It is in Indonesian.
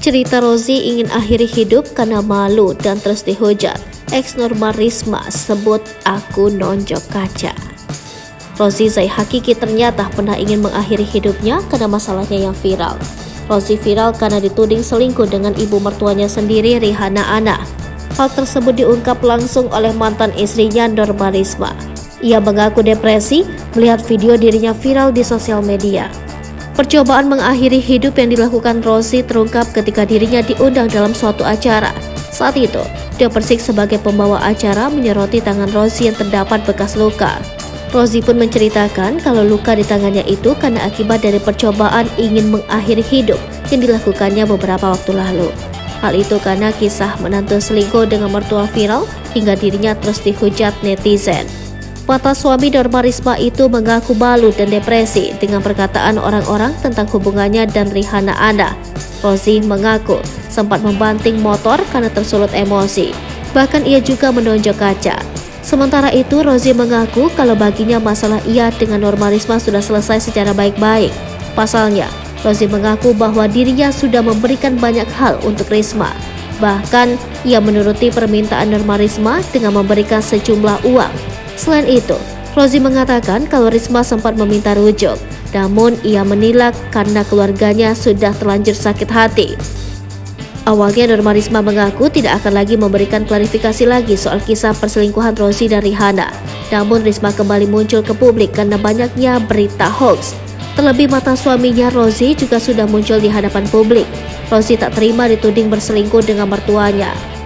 Cerita Rozi ingin akhiri hidup karena malu dan terus dihujat. Ex Norma Risma sebut aku nonjok kaca. Rozi Zai Hakiki ternyata pernah ingin mengakhiri hidupnya karena masalahnya yang viral. Rozi viral karena dituding selingkuh dengan ibu mertuanya sendiri, Rihanna Anna. Hal tersebut diungkap langsung oleh mantan istrinya, Norma Risma. Ia mengaku depresi melihat video dirinya viral di sosial media. Percobaan mengakhiri hidup yang dilakukan Rozi terungkap ketika dirinya diundang dalam suatu acara. Saat itu, Tio Persik sebagai pembawa acara menyoroti tangan Rozi yang terdapat bekas luka. Rozi pun menceritakan kalau luka di tangannya itu karena akibat dari percobaan ingin mengakhiri hidup yang dilakukannya beberapa waktu lalu. Hal itu karena kisah menantu selingkuh dengan mertua viral hingga dirinya terus dihujat netizen. Mantan suami Norma Risma itu mengaku malu dan depresi dengan perkataan orang-orang tentang hubungannya dan Rihanna Anna. Rozi mengaku sempat membanting motor karena tersulut emosi. Bahkan ia juga menonjok kaca. Sementara itu, Rozi mengaku kalau baginya masalah ia dengan Norma Risma sudah selesai secara baik-baik. Pasalnya, Rozi mengaku bahwa dirinya sudah memberikan banyak hal untuk Risma. Bahkan, ia menuruti permintaan Norma Risma dengan memberikan sejumlah uang. Selain itu, Rozi mengatakan kalau Risma sempat meminta rujuk, namun ia menilak karena keluarganya sudah terlanjur sakit hati. Awalnya Norma Risma mengaku tidak akan lagi memberikan klarifikasi lagi soal kisah perselingkuhan Rozi dan Rihanna. Namun Risma kembali muncul ke publik karena banyaknya berita hoax. Terlebih mantan suaminya Rozi juga sudah muncul di hadapan publik. Rozi tak terima dituding berselingkuh dengan mertuanya.